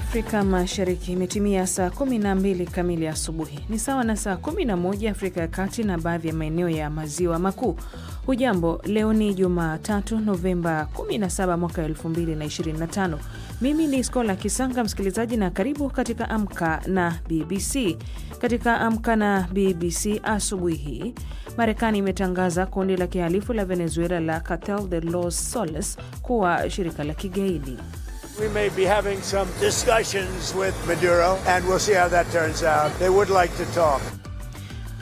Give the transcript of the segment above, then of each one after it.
Afrika Mashariki imetimia saa 12 kamili asubuhi. Ni sawa na saa 11 Afrika ya Kati na baadhi ya maeneo ya maziwa makuu. Hujambo, leo ni Jumatatu Novemba 17 mwaka 2025. Mimi ni Skola Kisanga, msikilizaji, na karibu katika Amka na BBC. Katika Amka na BBC asubuhi hii, Marekani imetangaza kundi la kihalifu la Venezuela la Cartel de los Soles kuwa shirika la kigaidi. We may be having some discussions with Maduro and we'll see how that turns out. They would like to talk.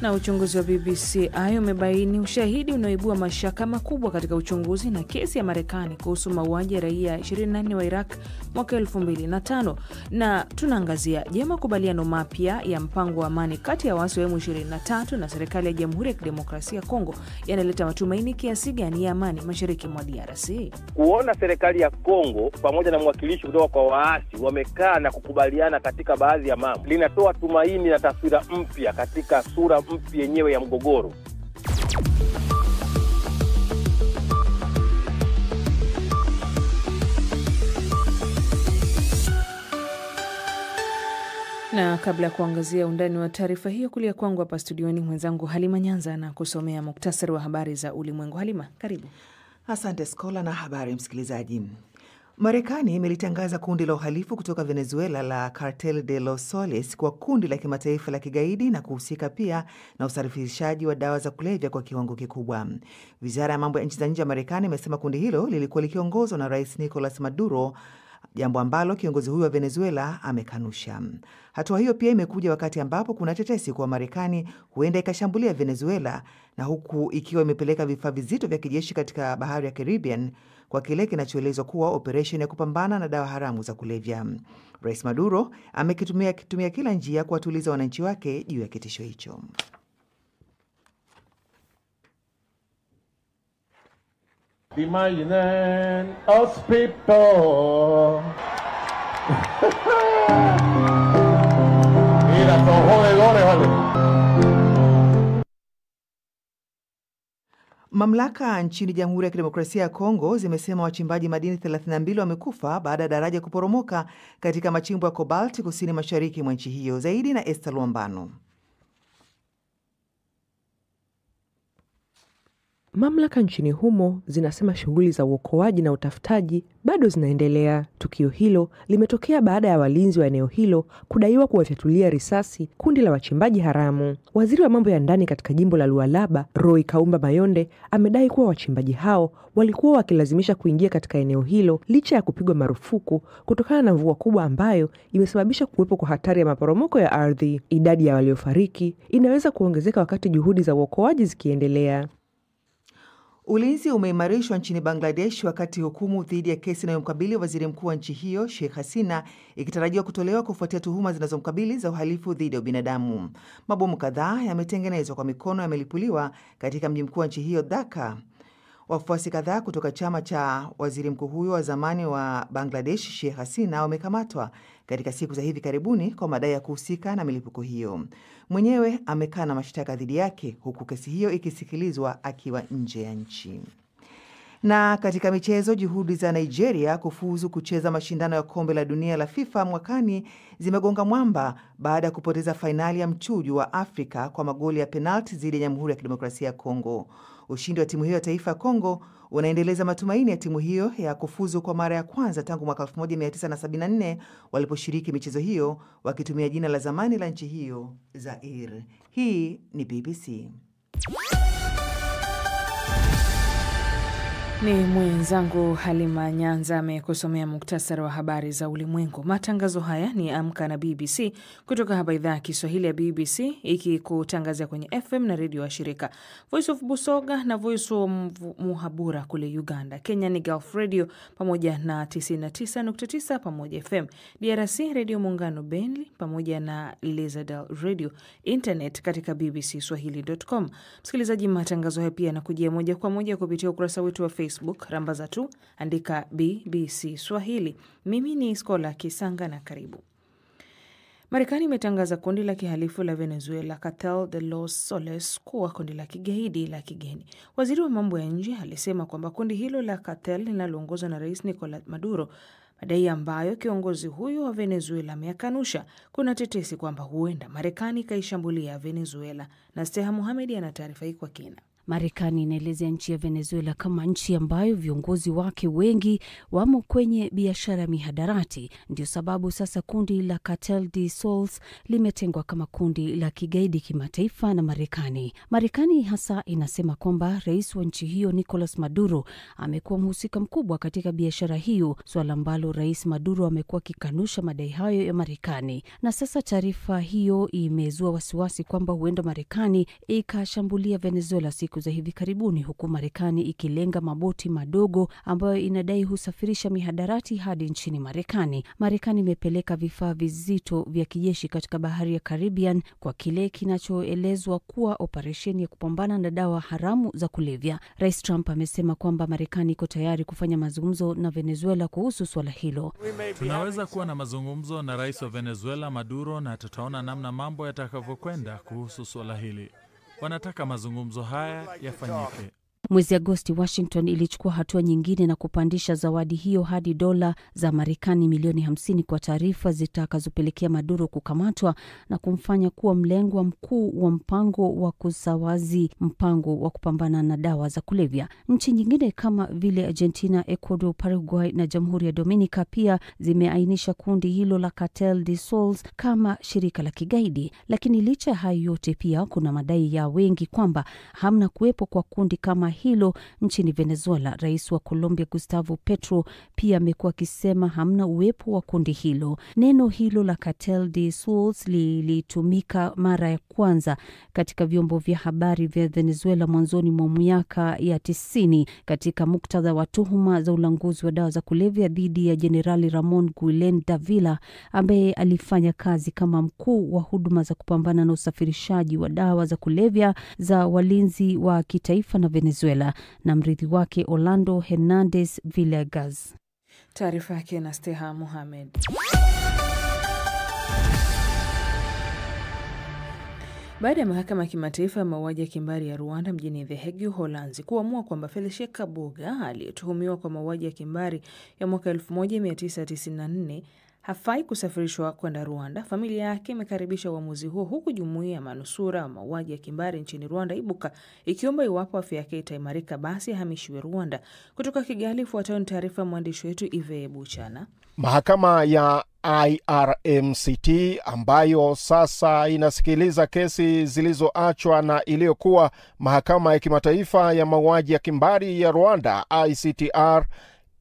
Na uchunguzi wa BBC umebaini ushahidi unaoibua mashaka makubwa katika uchunguzi na kesi ya Marekani kuhusu mauaji ya raia 24 wa Iraq mwaka 2005. Na tunaangazia makubaliano mapya ya mpango wa amani kati ya waasi wa M23 na serikali ya Jamhuri ya Kidemokrasia ya Kongo yanaleta matumaini kiasi gani ya amani mashariki mwa DRC. Kuona serikali ya Kongo pamoja na mwakilishi kutoka kwa waasi wamekaa na kukubaliana katika baadhi ya mambo linatoa tumaini na taswira mpya katika sura mpya yenyewe ya mgogoro. Na kabla ya kuangazia undani wa taarifa hiyo, kulia kwangu hapa studioni mwenzangu Halima Nyanza na kusomea muktasari wa habari za ulimwengu. Halima, karibu. Asante Skola, na habari msikilizaji. Marekani imelitangaza kundi la uhalifu kutoka Venezuela la Cartel de los Soles kwa kundi la kimataifa la kigaidi na kuhusika pia na usafirishaji wa dawa za kulevya kwa kiwango kikubwa. Wizara ya mambo ya nchi za nje ya Marekani imesema kundi hilo lilikuwa likiongozwa na Rais Nicolas Maduro, jambo ambalo kiongozi huyo wa Venezuela amekanusha. Hatua hiyo pia imekuja wakati ambapo kuna tetesi kuwa Marekani huenda ikashambulia Venezuela, na huku ikiwa imepeleka vifaa vizito vya kijeshi katika bahari ya Caribbean kwa kile kinachoelezwa kuwa operation ya kupambana na dawa haramu za kulevya. Rais Maduro amekitumia kila njia kuwatuliza wananchi wake juu ya kitisho hicho. Imagine us people. Mira, son jodedores, vale. Mamlaka nchini Jamhuri ya Kidemokrasia ya Kongo zimesema wachimbaji madini 32 wamekufa baada ya daraja kuporomoka katika machimbo ya Cobalt kusini mashariki mwa nchi hiyo. Zaidi na Esther Luambano. Mamlaka nchini humo zinasema shughuli za uokoaji na utafutaji bado zinaendelea. Tukio hilo limetokea baada ya walinzi wa eneo hilo kudaiwa kuwafyatulia risasi kundi la wachimbaji haramu. Waziri wa mambo ya ndani katika jimbo la Lualaba, Roy Kaumba Mayonde, amedai kuwa wachimbaji hao walikuwa wakilazimisha kuingia katika eneo hilo licha ya kupigwa marufuku kutokana na mvua kubwa ambayo imesababisha kuwepo kwa hatari ya maporomoko ya ardhi. Idadi ya waliofariki inaweza kuongezeka wakati juhudi za uokoaji zikiendelea. Ulinzi umeimarishwa nchini Bangladesh wakati hukumu dhidi ya kesi inayomkabili waziri mkuu wa nchi hiyo Sheikh Hasina ikitarajiwa kutolewa kufuatia tuhuma zinazomkabili za uhalifu dhidi ya ubinadamu. Mabomu kadhaa yametengenezwa kwa mikono yamelipuliwa katika mji mkuu wa nchi hiyo Dhaka. Wafuasi kadhaa kutoka chama cha waziri mkuu huyo wa zamani wa Bangladesh Sheikh Hasina wamekamatwa katika siku za hivi karibuni kwa madai ya kuhusika na milipuko hiyo. Mwenyewe amekana mashtaka dhidi yake, huku kesi hiyo ikisikilizwa akiwa nje ya nchi. Na katika michezo, juhudi za Nigeria kufuzu kucheza mashindano ya kombe la dunia la FIFA mwakani zimegonga mwamba baada ya kupoteza fainali ya mchujo wa Afrika kwa magoli ya penalti dhidi ya Jamhuri ya Kidemokrasia ya Kongo. Ushindi wa timu hiyo ya taifa ya Kongo unaendeleza matumaini ya timu hiyo ya kufuzu kwa mara ya kwanza tangu mwaka 1974 waliposhiriki michezo hiyo wakitumia jina la zamani la nchi hiyo, Zaire. Hii ni BBC. Ni mwenzangu Halima Nyanza amekusomea muktasari wa habari za ulimwengu. Matangazo haya ni Amka na BBC kutoka hapa idhaa ya Kiswahili ya BBC, ikikutangazia kwenye FM na redio wa shirika Voice of Busoga na Voice of Muhabura kule Uganda. Kenya ni Gulf Radio pamoja na 99.9 pamoja FM. DRC Radio Muungano Beni pamoja na Lizadel Radio. Internet katika bbcswahili.com. Msikilizaji, matangazo haya pia yanakujia moja kwa moja kupitia ukurasa wetu wa Facebook, rambaza tu andika BBC Swahili. Mimi ni Skola Kisanga na karibu. Marekani imetangaza kundi la kihalifu la Venezuela Cartel de los Soles kuwa kundi la kigaidi la kigeni. Waziri wa mambo ya nje alisema kwamba kundi hilo la cartel linaloongozwa na Rais Nicolas Maduro, madai ambayo kiongozi huyo wa Venezuela ameyakanusha. Kuna tetesi kwamba huenda Marekani kaishambulia Venezuela. Na Steha Mohamed ana taarifa hii kwa kina. Marekani inaelezea nchi ya Venezuela kama nchi ambayo viongozi wake wengi wamo kwenye biashara ya mihadarati. Ndio sababu sasa kundi la Cartel de Soles limetengwa kama kundi la kigaidi kimataifa na Marekani. Marekani hasa inasema kwamba rais wa nchi hiyo Nicolas Maduro amekuwa mhusika mkubwa katika biashara hiyo, swala ambalo Rais Maduro amekuwa akikanusha madai hayo ya Marekani. Na sasa taarifa hiyo imezua wasiwasi kwamba huenda Marekani ikashambulia Venezuela siku za hivi karibuni, huku Marekani ikilenga maboti madogo ambayo inadai husafirisha mihadarati hadi nchini Marekani. Marekani imepeleka vifaa vizito vya kijeshi katika bahari ya Caribbean kwa kile kinachoelezwa kuwa operesheni ya kupambana na dawa haramu za kulevya. Rais Trump amesema kwamba Marekani iko tayari kufanya mazungumzo na Venezuela kuhusu swala hilo. Tunaweza kuwa na mazungumzo na rais wa Venezuela Maduro, na tutaona namna mambo yatakavyokwenda kuhusu swala hili. Wanataka mazungumzo haya yafanyike. Mwezi Agosti, Washington ilichukua hatua nyingine na kupandisha zawadi hiyo hadi dola za Marekani milioni 50 kwa taarifa zitakazopelekea Maduro kukamatwa na kumfanya kuwa mlengwa mkuu wa mpango wa kusawazi mpango wa kupambana na dawa za kulevya. Nchi nyingine kama vile Argentina, Ecuador, Paraguay na Jamhuri ya Dominica pia zimeainisha kundi hilo la Cartel de Soles kama shirika la kigaidi. Lakini licha ya hayo yote, pia kuna madai ya wengi kwamba hamna kuwepo kwa kundi kama hilo nchini Venezuela. Rais wa Colombia Gustavo Petro pia amekuwa akisema hamna uwepo wa kundi hilo. Neno hilo la Cartel de Soles lilitumika mara ya kwanza katika vyombo vya habari vya Venezuela mwanzoni mwa miaka ya 90 katika muktadha wa tuhuma za ulanguzi wa dawa za kulevya dhidi ya Jenerali Ramon Guillen Davila ambaye alifanya kazi kama mkuu wa huduma za kupambana na usafirishaji wa dawa za kulevya za walinzi wa kitaifa na Venezuela na mrithi wake Orlando Hernandez Villegas. Taarifa yake na Steha Mohamed. Baada ya mahakama ya kimataifa ya mauaji ya kimbari ya Rwanda mjini The Hague, Uholanzi, kuamua kwamba Felicie Kabuga aliyetuhumiwa kwa mauaji ya kimbari ya mwaka 1994 hafai kusafirishwa kwenda Rwanda, familia yake imekaribisha uamuzi huo, huku jumuiya ya manusura wa mauaji ya kimbari nchini Rwanda Ibuka ikiomba iwapo afya yake itaimarika basi ahamishiwe Rwanda. Kutoka Kigali, ifuatayo ni taarifa ya mwandishi wetu Ive Buchana. Mahakama ya IRMCT ambayo sasa inasikiliza kesi zilizoachwa na iliyokuwa mahakama ya kimataifa ya mauaji ya kimbari ya Rwanda ICTR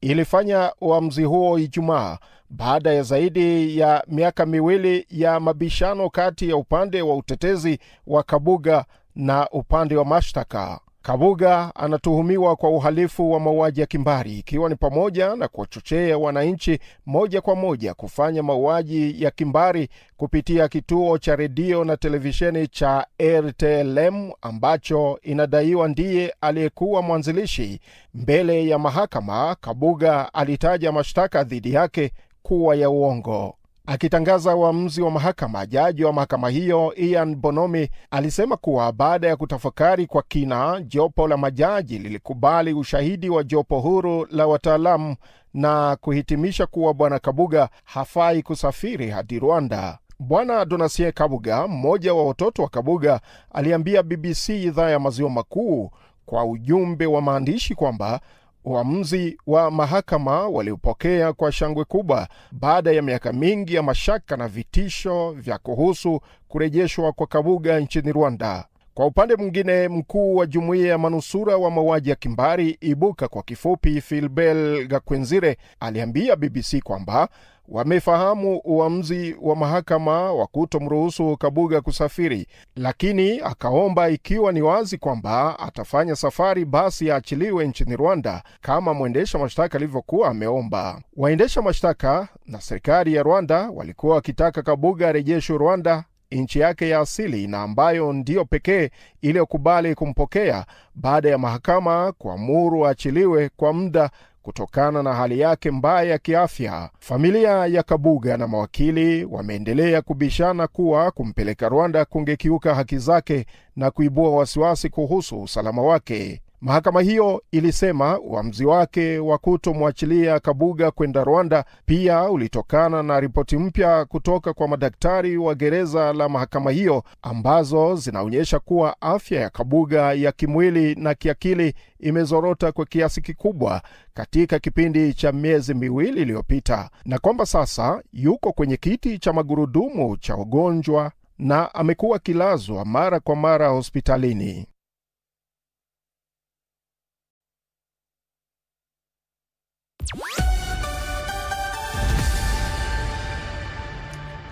ilifanya uamuzi huo Ijumaa baada ya zaidi ya miaka miwili ya mabishano kati ya upande wa utetezi wa Kabuga na upande wa mashtaka. Kabuga anatuhumiwa kwa uhalifu wa mauaji ya kimbari, ikiwa ni pamoja na kuwachochea wananchi moja kwa moja kufanya mauaji ya kimbari kupitia kituo cha redio na televisheni cha RTLM ambacho inadaiwa ndiye aliyekuwa mwanzilishi. Mbele ya mahakama, Kabuga alitaja mashtaka dhidi yake kuwa ya uongo. Akitangaza uamuzi wa mahakama, jaji wa mahakama hiyo Ian Bonomi alisema kuwa baada ya kutafakari kwa kina, jopo la majaji lilikubali ushahidi wa jopo huru la wataalamu na kuhitimisha kuwa Bwana Kabuga hafai kusafiri hadi Rwanda. Bwana Donatien Kabuga, mmoja wa watoto wa Kabuga, aliambia BBC idhaa ya Maziwa Makuu kwa ujumbe wa maandishi kwamba uamuzi wa mahakama waliupokea kwa shangwe kubwa baada ya miaka mingi ya mashaka na vitisho vya kuhusu kurejeshwa kwa Kabuga nchini Rwanda. Kwa upande mwingine, mkuu wa jumuiya ya manusura wa mauaji ya kimbari Ibuka kwa kifupi, Philbert Gakwenzire, aliambia BBC kwamba wamefahamu uamuzi wa mahakama wa kutomruhusu Kabuga kusafiri, lakini akaomba ikiwa ni wazi kwamba atafanya safari basi aachiliwe nchini Rwanda kama mwendesha mashtaka alivyokuwa ameomba. Waendesha mashtaka na serikali ya Rwanda walikuwa wakitaka Kabuga arejeshwe Rwanda, nchi yake ya asili na ambayo ndiyo pekee iliyokubali kumpokea, baada ya mahakama kuamuru aachiliwe kwa muda kutokana na hali yake mbaya ya kiafya. Familia ya Kabuga na mawakili wameendelea kubishana kuwa kumpeleka Rwanda kungekiuka haki zake na kuibua wasiwasi kuhusu usalama wake. Mahakama hiyo ilisema uamuzi wake wa kutomwachilia Kabuga kwenda Rwanda pia ulitokana na ripoti mpya kutoka kwa madaktari wa gereza la mahakama hiyo ambazo zinaonyesha kuwa afya ya Kabuga ya kimwili na kiakili imezorota kwa kiasi kikubwa katika kipindi cha miezi miwili iliyopita, na kwamba sasa yuko kwenye kiti cha magurudumu cha wagonjwa na amekuwa kilazwa mara kwa mara hospitalini.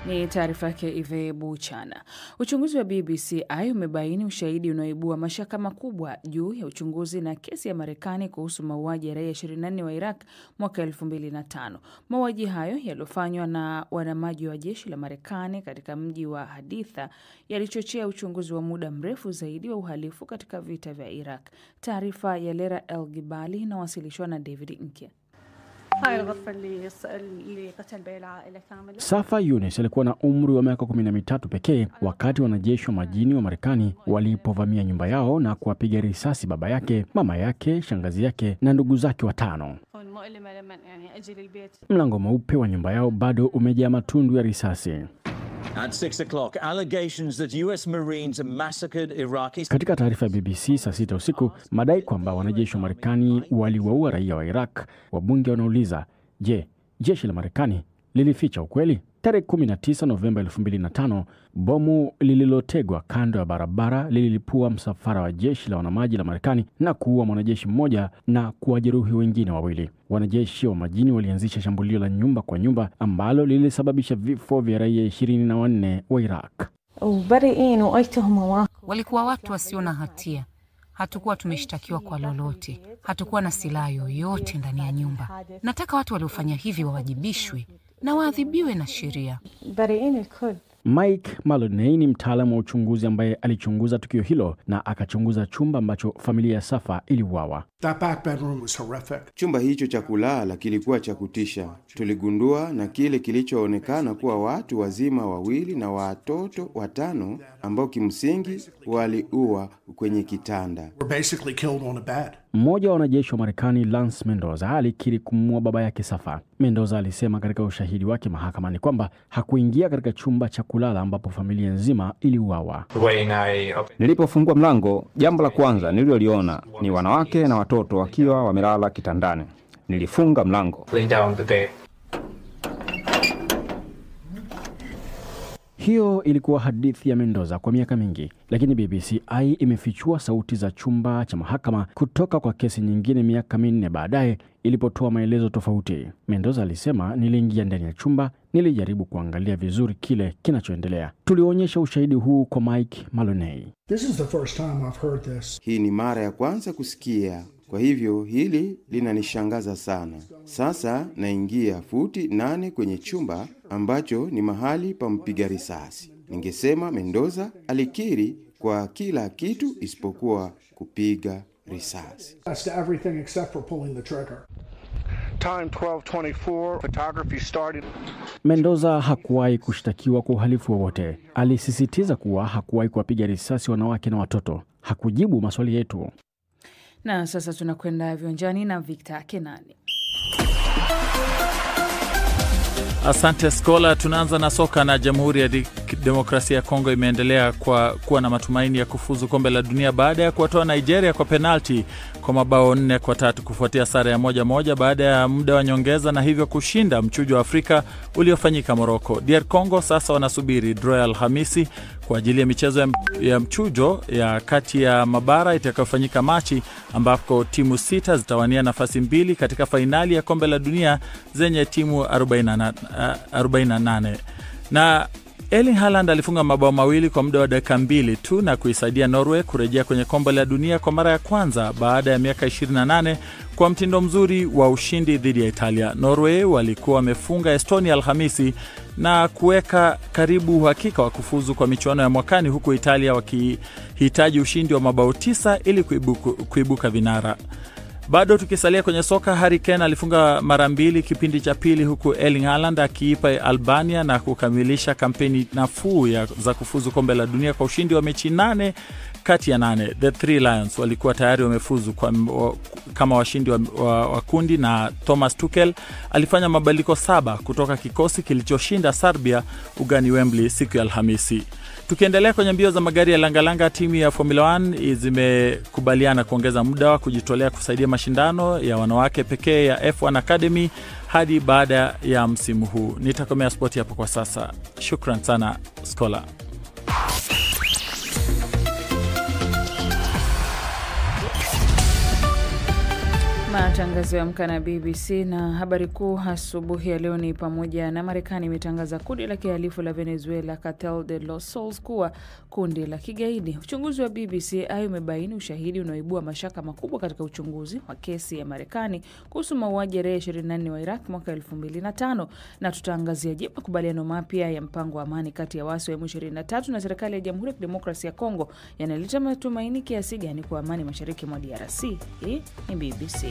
Ni taarifa yake Ive Buchana. Uchunguzi wa BBC umebaini ushahidi unaoibua mashaka makubwa juu ya uchunguzi na kesi ya Marekani kuhusu mauaji ya raia 24 wa Iraq mwaka 2005. Mauaji hayo yaliyofanywa na wanamaji wa jeshi la Marekani katika mji wa Haditha yalichochea uchunguzi wa muda mrefu zaidi wa uhalifu katika vita vya Iraq. Taarifa ya Lera El Gibali inawasilishwa na David Nkya. Safa Yunus alikuwa na umri wa miaka 13 pekee wakati wanajeshi wa majini wa Marekani walipovamia nyumba yao na kuwapiga risasi baba yake, mama yake, shangazi yake na ndugu zake 5. Mlango mweupe wa nyumba yao bado umejaa matundu ya risasi. At 6 o'clock, allegations that US Marines massacred Iraqis. Katika taarifa ya BBC saa 6 usiku, madai kwamba wanajeshi wa Marekani waliwaua raia wa Iraq. Wabunge wanauliza, je, jeshi la Marekani lilificha ukweli? Tarehe 19 Novemba 2005, bomu lililotegwa kando ya barabara lililipua msafara wa jeshi la wanamaji la Marekani na kuua mwanajeshi mmoja na kuwajeruhi wengine 2. Wanajeshi wa majini walianzisha shambulio la nyumba kwa nyumba ambalo lilisababisha vifo vya raia 24 wa Iraq. Walikuwa watu wasio na hatia. Hatukuwa tumeshtakiwa kwa lolote. Hatukuwa na silaha yoyote ndani ya nyumba. Nataka watu waliofanya hivi wawajibishwe na waadhibiwe na sheria. Mike Maloney ni mtaalamu wa uchunguzi ambaye alichunguza tukio hilo na akachunguza chumba ambacho familia ya Safa iliuawa. Chumba hicho cha kulala kilikuwa cha kutisha. Tuligundua na kile kilichoonekana kuwa watu wazima 2 na watoto 5 ambao kimsingi waliua kwenye kitanda. Mmoja wa wanajeshi wa Marekani, Lance Mendoza, alikiri kumuua baba yake Safa. Mendoza alisema katika ushahidi wake mahakamani kwamba hakuingia katika chumba cha kulala ambapo familia nzima iliuawa. Nilipofungua mlango, jambo la kwanza nililoliona ni wanawake na watoto wakiwa wamelala kitandani. Nilifunga mlango. Hiyo ilikuwa hadithi ya Mendoza kwa miaka mingi, lakini BBC imefichua sauti za chumba cha mahakama kutoka kwa kesi nyingine miaka 4 baadaye ilipotoa maelezo tofauti. Mendoza alisema, niliingia ndani ya chumba, nilijaribu kuangalia vizuri kile kinachoendelea. Tulionyesha ushahidi huu kwa Mike Maloney. Hii ni mara ya kwanza kusikia. Kwa hivyo hili linanishangaza sana. Sasa naingia futi 8 kwenye chumba ambacho ni mahali pa mpiga risasi. Ningesema Mendoza alikiri kwa kila kitu isipokuwa kupiga risasi. Time 12:24, photography started. Mendoza hakuwahi kushtakiwa kwa uhalifu wowote. Alisisitiza kuwa hakuwahi kuwapiga risasi wanawake na watoto. Hakujibu maswali yetu. Na sasa tunakwenda viwanjani na Victor Kenani. Asante Skola. Tunaanza na soka na Jamhuri ya Demokrasia ya Kongo imeendelea kuwa na matumaini ya kufuzu kombe la dunia baada ya kuwatoa Nigeria kwa penalti kwa mabao 4-3 kufuatia sare ya 1-1 baada ya muda wa nyongeza na hivyo kushinda mchujo wa Afrika uliofanyika Morocco. DR Congo sasa wanasubiri draw ya Alhamisi kwa ajili ya michezo ya mchujo ya kati ya mabara itakayofanyika Machi, ambako timu 6 zitawania nafasi 2 katika fainali ya kombe la dunia zenye timu 48. Na Erling Haaland alifunga mabao 2 kwa muda wa dakika 2 tu na kuisaidia Norway kurejea kwenye kombe la dunia kwa mara ya kwanza baada ya miaka 28 kwa mtindo mzuri wa ushindi dhidi ya Italia. Norway walikuwa wamefunga Estonia Alhamisi na kuweka karibu uhakika wa kufuzu kwa michuano ya mwakani, huku Italia wakihitaji ushindi wa mabao 9 ili kuibuka vinara. Bado tukisalia kwenye soka, Harry Kane alifunga mara 2 kipindi cha pili, huku Erling Haaland akiipa Albania na kukamilisha kampeni nafuu za kufuzu kombe la dunia kwa ushindi wa mechi 8 kati ya 8. The Three Lions walikuwa tayari wamefuzu kama washindi wa kundi, na Thomas Tuchel alifanya mabadiliko 7 kutoka kikosi kilichoshinda Serbia ugani Wembley siku ya Alhamisi. Tukiendelea kwenye mbio za magari ya langalanga, timu ya Formula 1 zimekubaliana kuongeza muda wa kujitolea kusaidia mashindano ya wanawake pekee ya F1 Academy hadi baada ya msimu huu. Nitakomea spoti hapo kwa sasa. Shukran sana Scholar. Matangazo ya Amka na BBC, na habari kuu asubuhi ya leo ni pamoja na Marekani imetangaza kundi la kihalifu la Venezuela Cartel de los Soles kuwa kundi la kigaidi. Uchunguzi wa BBC umebaini ushahidi unaoibua mashaka makubwa katika uchunguzi wa kesi ya Marekani kuhusu mauaji ya raia 24 wa Iraq mwaka 2005, na tutaangazia je, makubaliano mapya ya mpango wa amani kati ya waasi wa M23 na serikali ya Jamhuri ya Kidemokrasia ya Kongo yanaleta matumaini kiasi gani kwa amani mashariki mwa DRC. Hii ni BBC.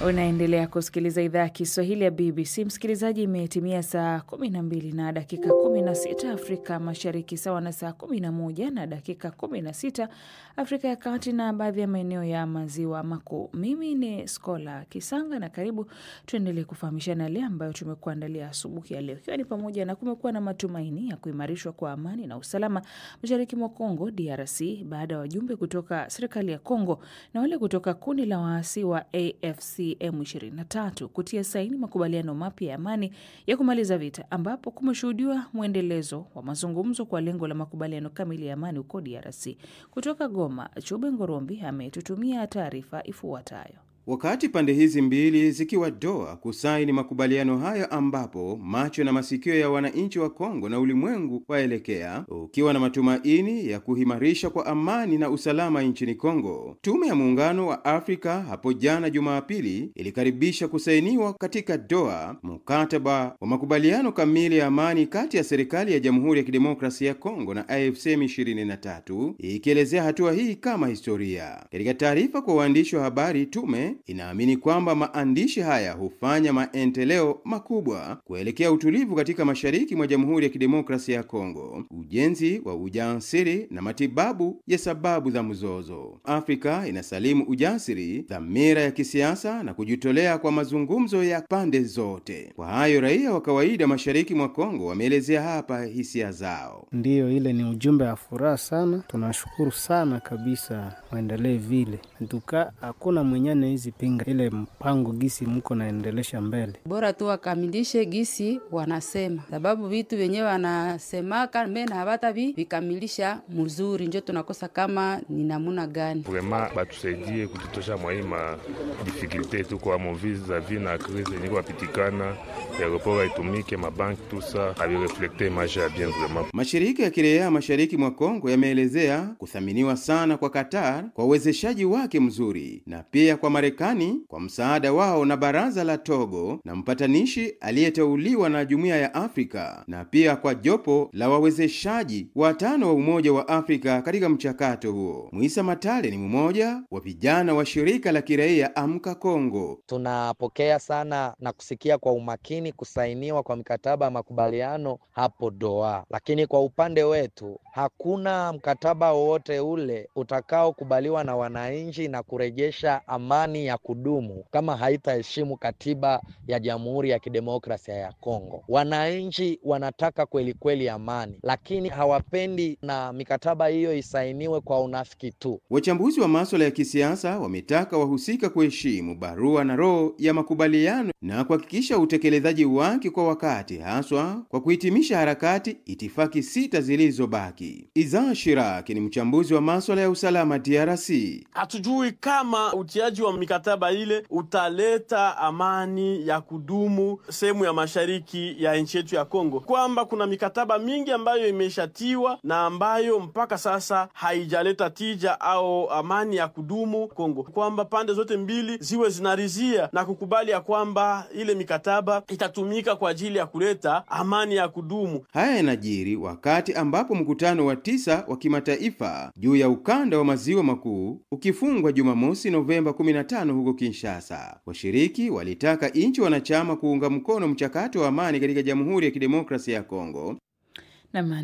Unaendelea kusikiliza idhaa ya Kiswahili ya BBC. Msikilizaji, imetimia saa 12 na dakika 16 Afrika Mashariki, sawa na saa 11 na dakika 16 Afrika ya Kati na baadhi ya maeneo ya Maziwa Makuu. Mimi ni Scholar Kisanga, na karibu tuendelee kufahamishana yale ambayo tumekuandalia asubuhi ya leo. Ikiwa ni pamoja na kumekuwa na matumaini ya kuimarishwa kwa amani na usalama mashariki mwa Kongo DRC baada ya wajumbe kutoka serikali ya Kongo na wale kutoka kundi la waasi wa AFC M23 kutia saini makubaliano mapya ya amani ya kumaliza vita, ambapo kumeshuhudiwa muendelezo wa mazungumzo kwa lengo la makubaliano kamili ya amani huko DRC. Kutoka Goma, Chube Ngorombi ametutumia taarifa ifuatayo. Wakati pande hizi mbili zikiwa Doha kusaini makubaliano hayo, ambapo macho na masikio ya wananchi wa Kongo na ulimwengu waelekea, ukiwa na matumaini ya kuhimarisha kwa amani na usalama nchini Kongo, Tume ya Muungano wa Afrika hapo jana Jumapili ilikaribisha kusainiwa katika Doha mkataba wa makubaliano kamili ya amani kati ya serikali ya Jamhuri ya Kidemokrasia ya Kongo na AFC M23, ikielezea hatua hii kama historia. Katika taarifa kwa waandishi wa habari, tume inaamini kwamba maandishi haya hufanya maendeleo makubwa kuelekea utulivu katika mashariki mwa Jamhuri ya Kidemokrasia ya Kongo, ujenzi wa ujasiri na matibabu ya sababu za mzozo. Afrika inasalimu ujasiri, dhamira ya kisiasa na kujitolea kwa mazungumzo ya pande zote. Kwa hayo, raia wa kawaida mashariki mwa Kongo wameelezea hapa hisia zao. Ndiyo, ile ni ujumbe wa furaha sana. Tunashukuru sana kabisa, waendelee vile. Nduka hakuna mwenyane hizi pinga ile mpango gisi mko naendelesha mbele. Bora tu wakamilishe gisi wanasema, sababu vitu wenyewe wanasemaka mbena habata vikamilisha mzuri, njo tunakosa kama ni namuna gani. Vraiment batusaidie kututosha mwaima difficulté tu kwa moviza vina crise niko wapitikana aeroport itumike mabanki tusa abireflecte maisha bien vraiment. Mashirika ya kiraia mashariki mwa Kongo yameelezea kuthaminiwa sana kwa Qatar kwa uwezeshaji wake mzuri, na pia kwa Marekani kwa msaada wao, na baraza la Togo na mpatanishi aliyeteuliwa na Jumuiya ya Afrika, na pia kwa jopo la wawezeshaji watano wa Umoja wa Afrika katika mchakato huo. Muisa Matale ni mmoja wa vijana wa shirika la kiraia Amka Kongo. Tunapokea sana na kusikia kwa umakini kusainiwa kwa mkataba wa makubaliano hapo Doha, lakini kwa upande wetu hakuna mkataba wowote ule utakao kubaliwa na wananchi na kurejesha amani ya kudumu kama haitaheshimu katiba ya Jamhuri ya Kidemokrasia ya Kongo. Wananchi wanataka kweli kweli amani, lakini hawapendi na mikataba hiyo isainiwe kwa unafiki tu. Wachambuzi wa masuala ya kisiasa wametaka wahusika kuheshimu barua na roho ya makubaliano na kuhakikisha utekelezaji wake kwa wakati, haswa kwa kuhitimisha harakati itifaki 6 zilizobaki. Isaac Shiraki ni mchambuzi wa masuala ya usalama DRC. Hatujui kama utiaji wa mikataba ile utaleta amani ya kudumu sehemu ya mashariki ya nchi yetu ya Kongo, kwamba kuna mikataba mingi ambayo imeshatiwa na ambayo mpaka sasa haijaleta tija au amani ya kudumu Kongo, kwamba pande zote mbili ziwe zinaridhia na kukubali ya kwamba ile mikataba itatumika kwa ajili ya kuleta amani ya kudumu. Haya yanajiri wakati ambapo mkutano wa 9 wa kimataifa juu ya ukanda wa maziwa makuu ukifungwa Jumamosi Novemba 15 huko Kinshasa. Washiriki walitaka nchi wanachama kuunga mkono mchakato wa amani katika Jamhuri ya Kidemokrasia ya Kongo.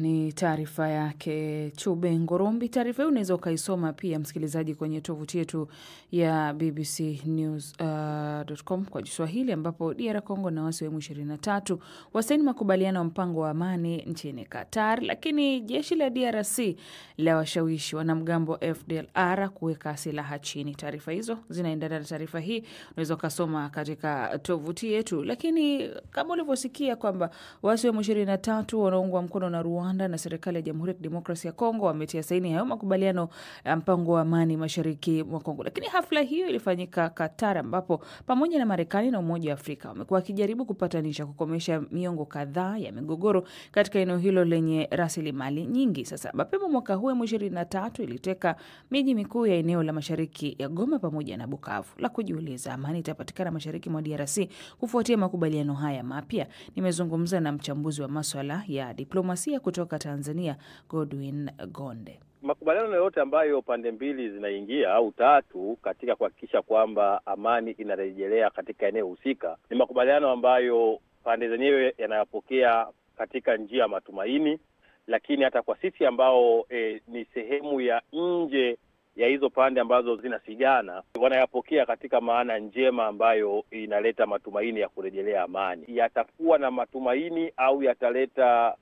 Ni taarifa yake Chube Ngorombi. Taarifa hiyo unaweza ukaisoma pia msikilizaji kwenye tovuti yetu ya bbcnews.com kwa Kiswahili, ambapo DR Congo na waasi wa M23 wasaini makubaliano ya mpango wa amani nchini Qatar, lakini jeshi la DRC la washawishi wanamgambo FDLR kuweka silaha chini. Taarifa hizo zinaendana na taarifa hii, unaweza ukasoma katika tovuti yetu. Lakini kama ulivyosikia kwamba waasi wa M23 wanaungwa mkono na Rwanda na serikali ya Jamhuri ya Kidemokrasia ya Kongo wametia saini hayo makubaliano ya mpango wa amani mashariki mwa Kongo. Lakini hafla hiyo ilifanyika Qatar, ambapo pamoja na Marekani na Umoja wa Afrika wamekuwa wakijaribu kupatanisha kukomesha miongo kadhaa ya migogoro katika eneo hilo lenye rasilimali nyingi. Sasa mapema mwaka huu M23 iliteka miji mikuu ya eneo la mashariki ya Goma pamoja na Bukavu. La kujiuliza, amani itapatikana mashariki mwa DRC kufuatia makubaliano haya mapya? Nimezungumza na mchambuzi wa masuala ya diplomasia kutoka Tanzania, Godwin Gonde. Makubaliano yote ambayo pande mbili zinaingia au tatu katika kuhakikisha kwamba amani inarejelea katika eneo husika ni makubaliano ambayo pande zenyewe yanayapokea katika njia ya matumaini, lakini hata kwa sisi ambao ni sehemu ya nje ya hizo pande ambazo zinasigana wanayapokea katika maana njema ambayo inaleta matumaini ya kurejelea amani. Yatakuwa na matumaini au yataleta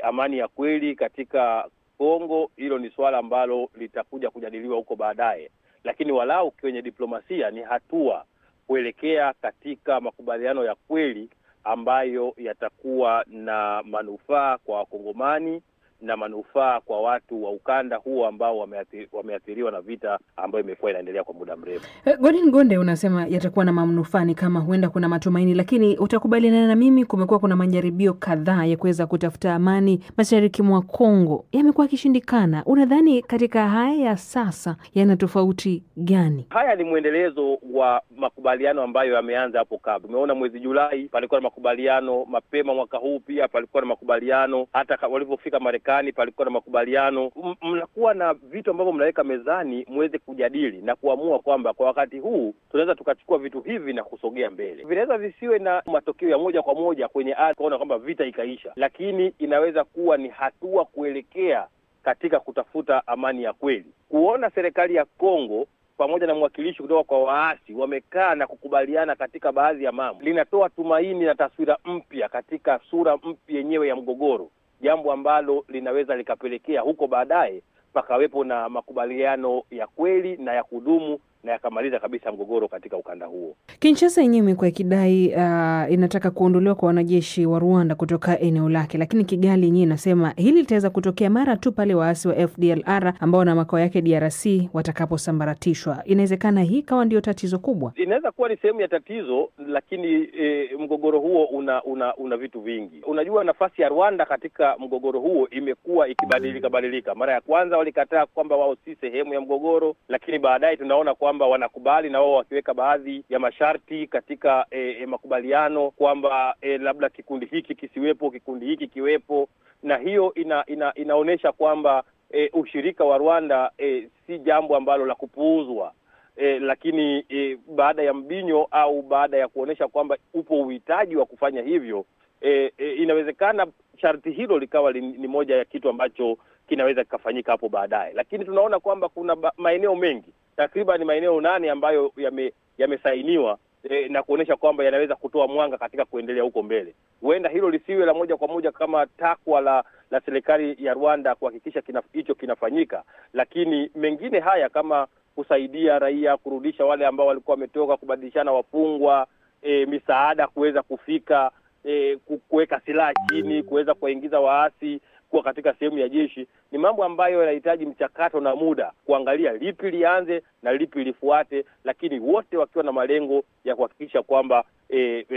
amani ya kweli katika Kongo, hilo ni swala ambalo litakuja kujadiliwa huko baadaye, lakini walau kwenye diplomasia ni hatua kuelekea katika makubaliano ya kweli ambayo yatakuwa na manufaa kwa Wakongomani na manufaa kwa watu wa ukanda huo ambao wameathiriwa na vita ambayo imekuwa inaendelea kwa muda mrefu. Godin Gonde, unasema yatakuwa na manufaa, ni kama huenda kuna matumaini, lakini utakubaliana na mimi kumekuwa kuna majaribio kadhaa ya kuweza kutafuta amani mashariki mwa Kongo, yamekuwa yakishindikana. Unadhani katika haya ya sasa yana tofauti gani? Haya ni muendelezo wa makubaliano ambayo yameanza hapo kabla. Umeona mwezi Julai palikuwa na makubaliano, mapema mwaka huu pia palikuwa na makubaliano, hata walipofika Marekani palikuwa na makubaliano. Mnakuwa na vitu ambavyo mnaweka mezani muweze kujadili na kuamua kwamba kwa wakati huu tunaweza tukachukua vitu hivi na kusogea mbele. Vinaweza visiwe na matokeo ya moja kwa moja kwenye kuona kwamba vita ikaisha, lakini inaweza kuwa ni hatua kuelekea katika kutafuta amani ya kweli. Kuona serikali ya Kongo pamoja na mwakilishi kutoka kwa waasi wamekaa na kukubaliana katika baadhi ya mambo linatoa tumaini na taswira mpya katika sura mpya yenyewe ya mgogoro, jambo ambalo linaweza likapelekea huko baadaye pakawepo na makubaliano ya kweli na ya kudumu na yakamaliza kabisa mgogoro katika ukanda huo. Kinshasa yenyewe imekuwa ikidai inataka kuondolewa kwa wanajeshi wa Rwanda kutoka eneo lake, lakini Kigali yenyewe inasema hili litaweza kutokea mara tu pale waasi wa FDLR ambao na makao yake DRC watakaposambaratishwa. Inawezekana hii kawa ndio tatizo kubwa? Inaweza kuwa ni sehemu ya tatizo, lakini mgogoro huo una vitu vingi. Unajua, nafasi ya Rwanda katika mgogoro huo imekuwa ikibadilika. Mara ya kwanza walikataa kwamba wao si sehemu ya mgogoro, lakini baadaye tunaona kwamba wanakubali na wao wakiweka baadhi ya masharti katika makubaliano kwamba labda kikundi hiki kisiwepo, kikundi hiki kiwepo, na hiyo inaonesha kwamba ushirika wa Rwanda si jambo ambalo la kupuuzwa. Lakini baada ya mbinyo au baada ya kuonesha kwamba upo uhitaji wa kufanya hivyo, inawezekana sharti hilo likawa ni moja ya kitu ambacho kinaweza kikafanyika hapo baadaye. Lakini tunaona kwamba kuna maeneo mengi, takriban maeneo 8 ambayo yamesainiwa na kuonesha kwamba yanaweza kutoa mwanga katika kuendelea huko mbele. Huenda hilo lisiwe la moja kwa moja kama takwa la serikali ya Rwanda kuhakikisha hicho kinafanyika, lakini mengine haya kama kusaidia raia, kurudisha wale ambao walikuwa wametoka, kubadilishana wafungwa, misaada kuweza kufika, kuweka silaha chini, kuweza kuingiza waasi, kuwa katika sehemu ya jeshi, ni mambo ambayo yanahitaji mchakato na muda kuangalia lipi lianze na lipi lifuate, lakini wote wakiwa na malengo ya kuhakikisha kwamba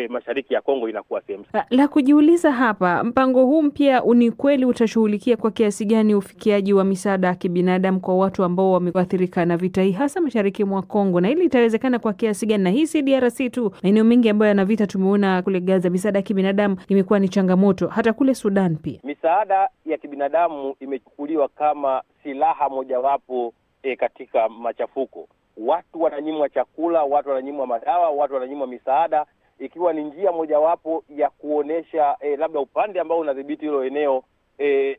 mashariki ya Kongo inakuwa sehemu. La kujiuliza hapa, mpango huu mpya ni kweli utashughulikia kwa kiasi gani ufikiaji wa misaada ya kibinadamu kwa watu ambao wameathirika na vita hii hasa mashariki mwa Kongo, na ili itawezekana kwa kiasi gani? Na hii si DRC tu, maeneo mengi ambayo yana vita, tumeona kule Gaza misaada ya kibinadamu imekuwa ni changamoto, hata kule Sudan pia. Misaada ya kibinadamu imechukuliwa kama silaha mojawapo katika machafuko. Watu wananyimwa chakula, watu wananyimwa madawa, watu wananyimwa misaada, ikiwa ni njia mojawapo ya kuonesha labda upande ambao unadhibiti hilo eneo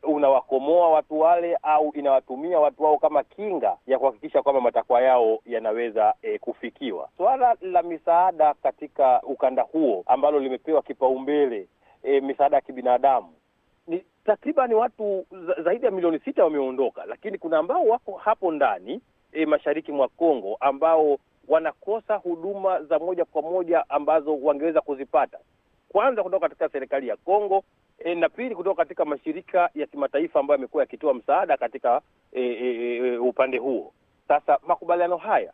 unawakomoa watu wale au inawatumia watu wao kama kinga ya kuhakikisha kwamba matakwa yao yanaweza kufikiwa. Swala la misaada katika ukanda huo ambalo limepewa kipaumbele, misaada ya kibinadamu, ni takriban watu zaidi ya milioni 6 wameondoka, lakini kuna ambao wako hapo ndani mashariki mwa Kongo ambao wanakosa huduma za moja kwa moja ambazo wangeweza kuzipata, kwanza kutoka katika serikali ya Kongo, na pili kutoka katika mashirika ya kimataifa ambayo yamekuwa yakitoa msaada katika upande huo. Sasa makubaliano haya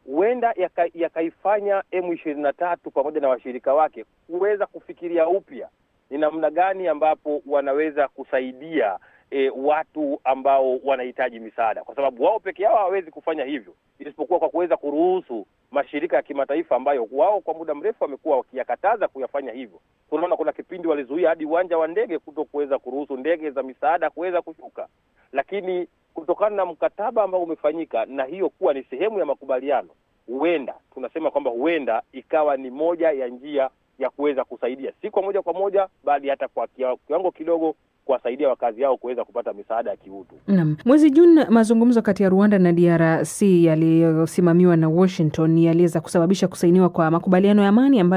huenda yakaifanya M23 pamoja na washirika wake kuweza kufikiria upya ni namna gani ambapo wanaweza kusaidia watu ambao wanahitaji misaada, kwa sababu wao peke yao hawawezi kufanya hivyo, isipokuwa kwa kuweza kuruhusu mashirika ya kimataifa ambayo wao kwa muda mrefu wamekuwa wakiyakataza kuyafanya hivyo. Tunaona kuna kipindi walizuia hadi uwanja wa ndege kuweza kuruhusu ndege za misaada kuweza kushuka, lakini kutokana na mkataba ambao umefanyika na hiyo kuwa ni sehemu ya makubaliano, huenda tunasema kwamba huenda ikawa ni moja ya njia ya kuweza kusaidia, si kwa moja kwa moja, bali hata kwa kiwango kidogo kuwasaidia wakazi hao kuweza kupata misaada ya kiutu. Naam. Mwezi Juni mazungumzo kati ya Rwanda na DRC yaliyosimamiwa na Washington yaliweza kusababisha kusainiwa kwa makubaliano ya amani ambayo